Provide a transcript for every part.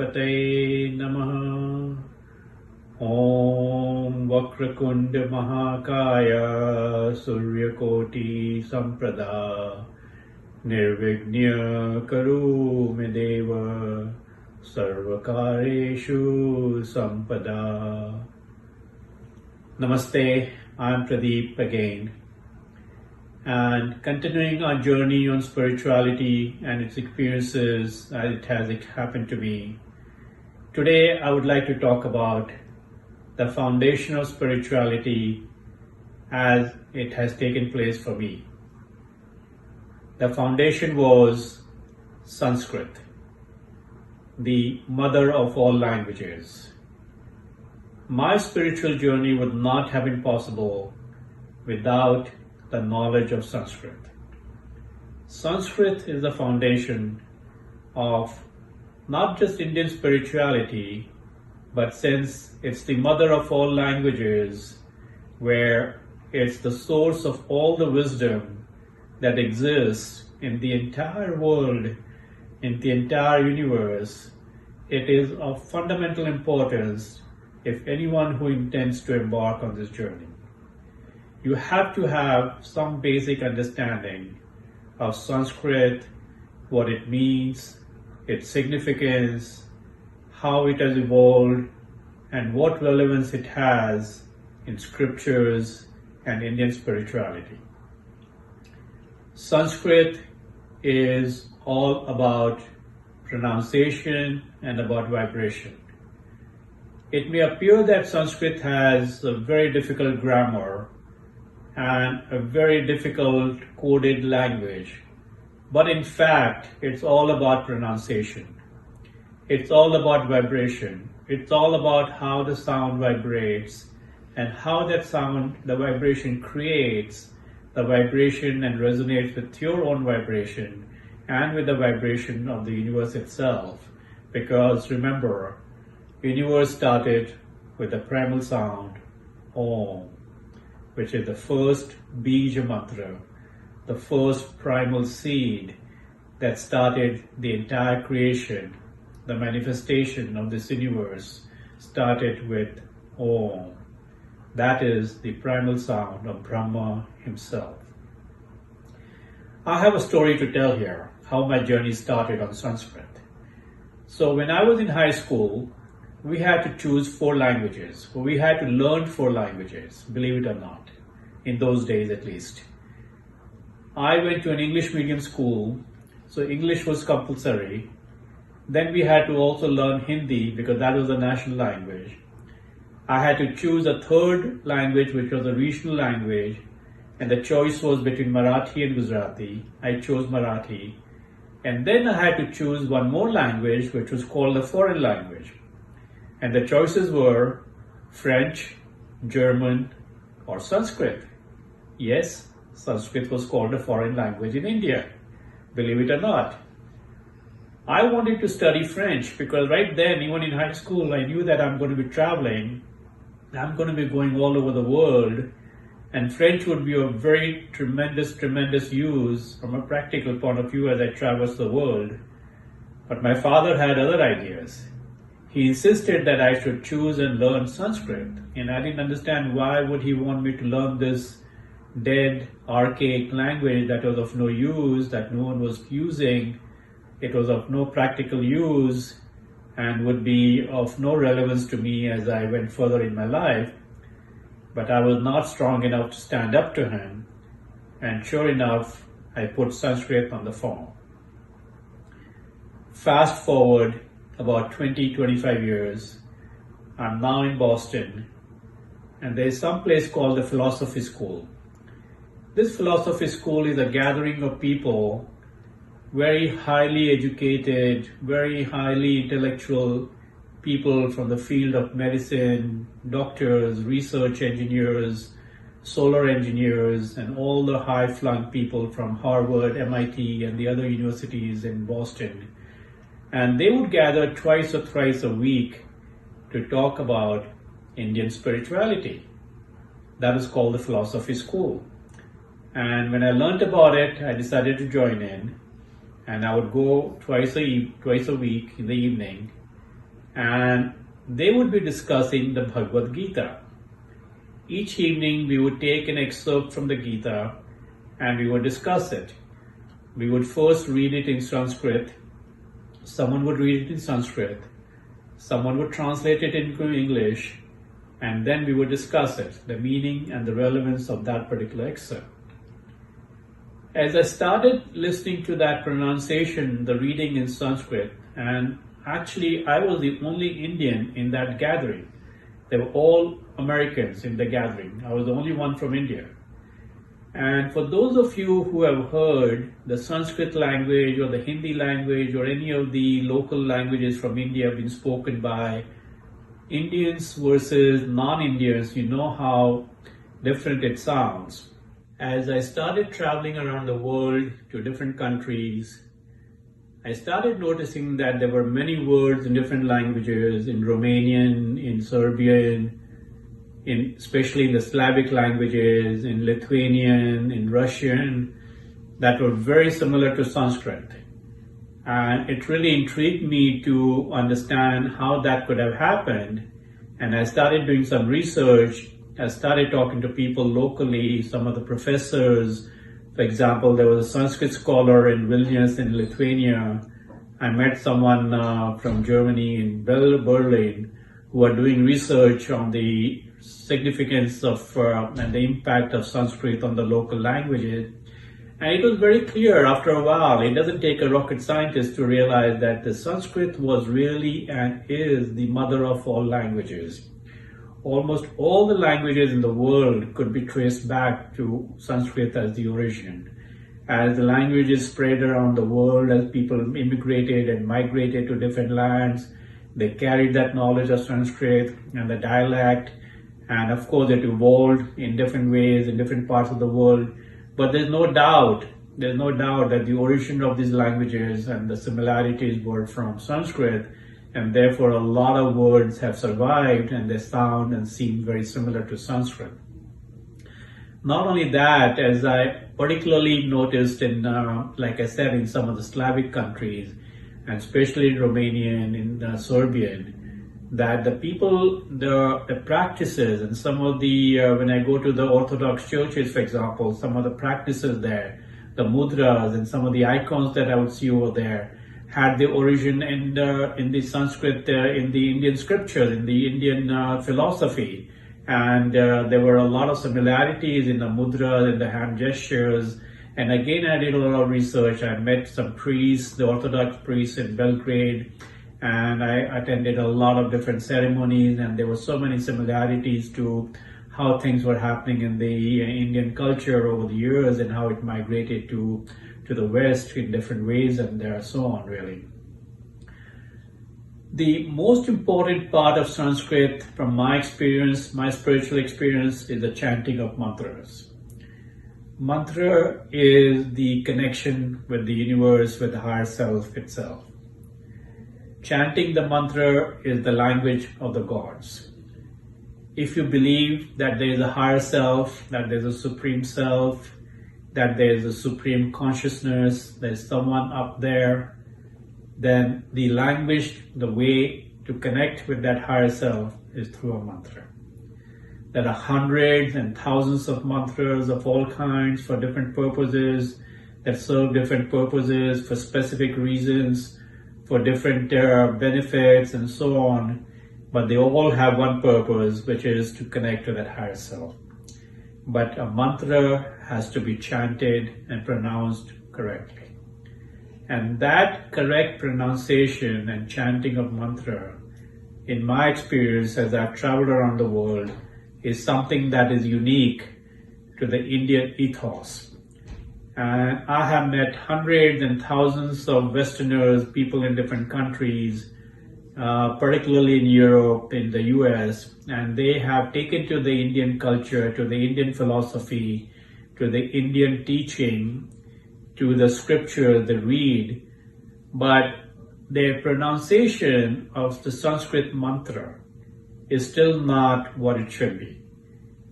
Ganapataye Namaha. Om Vakrakunda Mahakaya Suryakoti Samprada Nirvignya Karu Medeva Sarvakareshu Sampada. Namaste, I am Pradeep again, and continuing our journey on spirituality and its experiences as it has happened to me. Today I would like to talk about the foundation of spirituality as it has taken place for me. The foundation was Sanskrit, the mother of all languages. My spiritual journey would not have been possible without the knowledge of Sanskrit. Sanskrit is the foundation of not just Indian spirituality, but since it's the mother of all languages, where it's the source of all the wisdom that exists in the entire world, in the entire universe, it is of fundamental importance if anyone who intends to embark on this journey. You have to have some basic understanding of Sanskrit, what it means, its significance, how it has evolved, and what relevance it has in scriptures and Indian spirituality. Sanskrit is all about pronunciation and about vibration. It may appear that Sanskrit has a very difficult grammar and a very difficult coded language, but in fact, it's all about pronunciation. It's all about vibration. It's all about how the sound vibrates and how that sound, the vibration creates the vibration and resonates with your own vibration and with the vibration of the universe itself. Because remember, the universe started with the primal sound, Om, which is the first Bija mantra, the first primal seed that started the entire creation. The manifestation of this universe started with Om. That is the primal sound of Brahma himself. I have a story to tell here, how my journey started on Sanskrit. So when I was in high school, we had to choose 4 languages. We had to learn 4 languages, believe it or not, in those days at least. I went to an English medium school, so English was compulsory. Then we had to also learn Hindi because that was the national language. I had to choose a 3rd language, which was a regional language, and the choice was between Marathi and Gujarati. I chose Marathi. And then I had to choose one more language, which was called a foreign language. And the choices were French, German, or Sanskrit. Yes, Sanskrit was called a foreign language in India, believe it or not. I wanted to study French because right then, even in high school, I knew that I'm going to be traveling. I'm going to be going all over the world, and French would be of very tremendous use from a practical point of view as I traverse the world. But my father had other ideas. He insisted that I should choose and learn Sanskrit, and I didn't understand why would he want me to learn this dead, archaic language that was of no use, that no one was using. It was of no practical use and would be of no relevance to me as I went further in my life. But I was not strong enough to stand up to him, and sure enough, I put Sanskrit on the form. Fast forward about 20-25 years, I'm now in Boston, and there's some place called the Philosophy School. This Philosophy School is a gathering of people, very highly educated, very highly intellectual people from the field of medicine, doctors, research engineers, solar engineers, and all the high-flung people from Harvard, MIT, and the other universities in Boston. And they would gather twice or thrice a week to talk about Indian spirituality. That is called the Philosophy School. And when I learned about it, I decided to join in. And I would go twice a week in the evening and they would be discussing the Bhagavad Gita. Each evening we would take an excerpt from the Gita and we would discuss it. We would first read it in Sanskrit. Someone would read it in Sanskrit. Someone would translate it into English, and then we would discuss it, the meaning and the relevance of that particular excerpt. As I started listening to that pronunciation, the reading in Sanskrit, and actually I was the only Indian in that gathering. They were all Americans in the gathering. I was the only one from India. And for those of you who have heard the Sanskrit language or the Hindi language or any of the local languages from India being spoken by Indians versus non-Indians, you know how different it sounds. As I started traveling around the world to different countries, I started noticing that there were many words in different languages, in Romanian, in Serbian, especially in the Slavic languages, in Lithuanian, in Russian, that were very similar to Sanskrit. And it really intrigued me to understand how that could have happened. And I started doing some research. I started talking to people locally, some of the professors. For example, there was a Sanskrit scholar in Vilnius in Lithuania. I met someone from Germany in Berlin who are doing research on the significance of and the impact of Sanskrit on the local languages. And it was very clear after a while, it doesn't take a rocket scientist to realize that the Sanskrit was really and is the mother of all languages. Almost all the languages in the world could be traced back to Sanskrit as the origin. As the languages spread around the world, as people immigrated and migrated to different lands, they carried that knowledge of Sanskrit and the dialect, and of course it evolved in different ways in different parts of the world. But there's no doubt that the origin of these languages and the similarities were from Sanskrit, and therefore a lot of words have survived and they sound and seem very similar to Sanskrit. Not only that, as I particularly noticed in, like I said, in some of the Slavic countries, and especially in Romanian, in Serbian, that the people, the practices and some of the, when I go to the Orthodox churches, for example, some of the practices there, the mudras and some of the icons that I would see over there, had the origin in the Sanskrit, in the Indian scriptures, in the Indian philosophy. And there were a lot of similarities in the mudras and the hand gestures. And again, I did a lot of research. I met some priests, the Orthodox priests in Belgrade, and I attended a lot of different ceremonies, and there were so many similarities to how things were happening in the Indian culture over the years and how it migrated to the West in different ways, and so on, really. The most important part of Sanskrit, from my experience, my spiritual experience, is the chanting of mantras. Mantra is the connection with the universe, with the higher self itself. Chanting the mantra is the language of the gods. If you believe that there is a higher self, that there is a supreme self, that there is a supreme consciousness, there is someone up there, then the language, the way to connect with that higher self is through a mantra. There are hundreds and thousands of mantras of all kinds for different purposes that serve different purposes for specific reasons, for different benefits and so on. But they all have one purpose, which is to connect to that higher self. But a mantra has to be chanted and pronounced correctly. And that correct pronunciation and chanting of mantra, in my experience as I've traveled around the world, is something that is unique to the Indian ethos. And I have met hundreds and thousands of Westerners, people in different countries, particularly in Europe, in the US, and they have taken to the Indian culture, to the Indian philosophy, to the Indian teaching, to the scripture they read, but their pronunciation of the Sanskrit mantra is still not what it should be.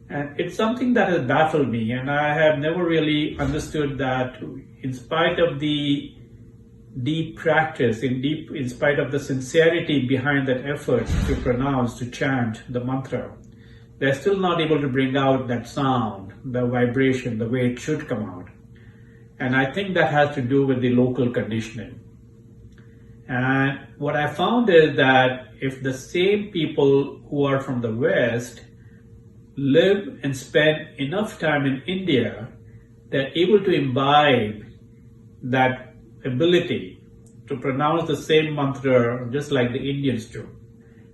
And it's something that has baffled me, and I have never really understood that in spite of the deep practice, in spite of the sincerity behind that effort to pronounce, to chant the mantra, they're still not able to bring out that sound, the vibration, the way it should come out. And I think that has to do with the local conditioning. And what I found is that if the same people who are from the West live and spend enough time in India, they're able to imbibe that ability to pronounce the same mantra just like the Indians do.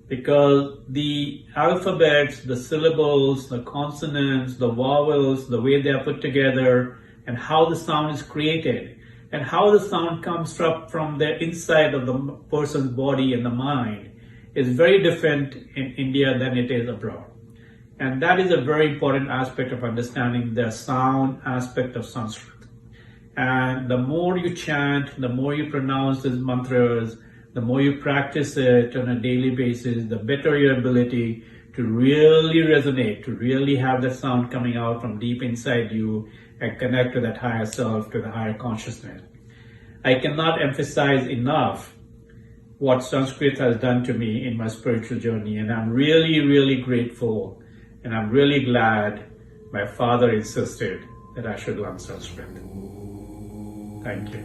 Because the alphabets, the syllables, the consonants, the vowels, the way they are put together, and how the sound is created, and how the sound comes from the inside of the person's body and the mind is very different in India than it is abroad. And that is a very important aspect of understanding the sound aspect of Sanskrit. And the more you chant, the more you pronounce these mantras, the more you practice it on a daily basis, the better your ability to really resonate, to really have that sound coming out from deep inside you and connect to that higher self, to the higher consciousness. I cannot emphasize enough what Sanskrit has done to me in my spiritual journey, and I'm really, really grateful, and I'm really glad my father insisted that I should learn Sanskrit. Thank you.